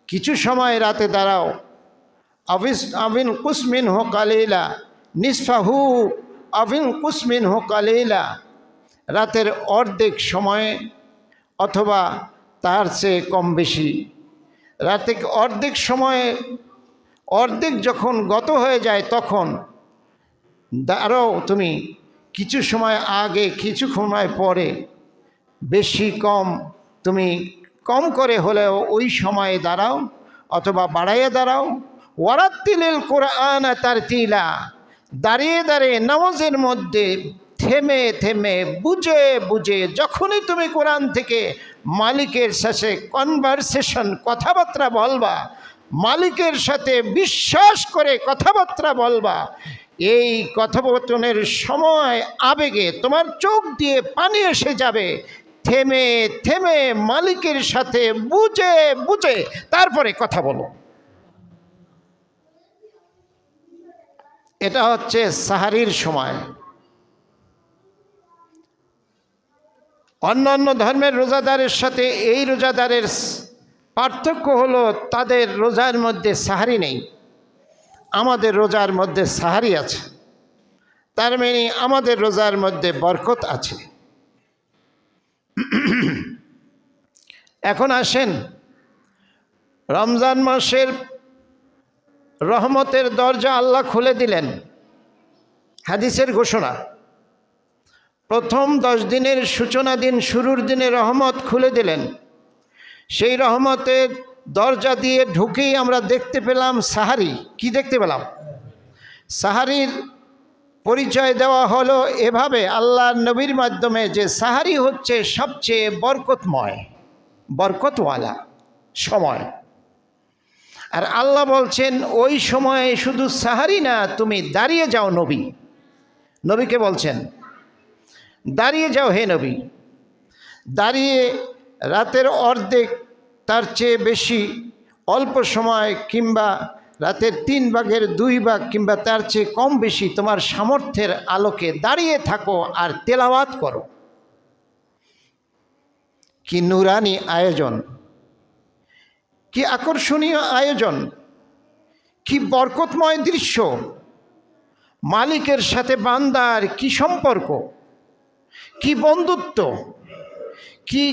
কিছু সময় রাতে দাঁড়াও। আবিন কুসমিন হো কালিলা নিসফাহু আবিন কুসমিন হো কালিলা, রাতের অর্ধেক সময় অথবা তার চেয়ে কম বেশি। রাতে অর্ধেক সময়ে অর্ধেক যখন গত হয়ে যায় তখন দাঁড়াও তুমি, কিছু সময় আগে কিছু সময় পরে, বেশি কম তুমি কম করে হলেও ওই সময়ে দাঁড়াও অথবা বাড়াইয়া দাঁড়াও। ওয়ারাত্তিলিল কোরআন তারতিলা, দাঁড়িয়ে দাঁড়িয়ে নামাজের মধ্যে থেমে থেমে বুঝে বুঝে যখনই তুমি কোরআন থেকে মালিকের সাথে কনভারসেশন কথাবার্তা বলবা, মালিকের সাথে বিশ্বাস করে কথাবার্তা বলবা, এই কথোপকথনের সময় আবেগে তোমার চোখ দিয়ে পানি এসে যাবে। থেমে থেমে মালিকের সাথে বুঝে বুঝে তারপরে কথা বলো। এটা হচ্ছে সাহারির সময়। অন্যান্য ধর্মের রোজাদারের সাথে এই রোজাদারের পার্থক্য হলো তাদের রোজার মধ্যে সাহারি নেই, আমাদের রোজার মধ্যে সাহারি আছে। তার মানে আমাদের রোজার মধ্যে বরকত আছে। এখন আসেন, রমজান মাসের রহমতের দরজা আল্লাহ খুলে দিলেন। হাদিসের ঘোষণা, প্রথম 10 দিনের সূচনা দিন, শুরুর দিনে রহমত খুলে দিলেন। সেই রহমতের দরজা দিয়ে ঢুকেই আমরা দেখতে পেলাম সাহারি। কি দেখতে পেলাম? সাহারির পরিচয় দেওয়া হলো এভাবে আল্লাহর নবীর মাধ্যমে যে সাহারি হচ্ছে সবচেয়ে বরকতময়, বরকতওয়ালা সময়। আর আল্লাহ বলছেন ওই সময়ে শুধু সাহারি না, তুমি দাঁড়িয়ে যাও। নবীকে বলছেন দাঁড়িয়ে যাও হে নবী, দাঁড়িয়ে রাতের অর্ধেক তার চেয়ে বেশি অল্প সময় কিংবা রাতের 3 ভাগের 2 ভাগ কিংবা তার চেয়ে কম বেশি তোমার সামর্থ্যের আলোকে দাঁড়িয়ে থাকো আর তেলাওয়াত করো। কি নুরানি আয়োজন, কি আকর্ষণীয় আয়োজন, কি বরকতময় দৃশ্য। মালিকের সাথে বান্দার কি সম্পর্ক, কি বন্ধুত্ব, কি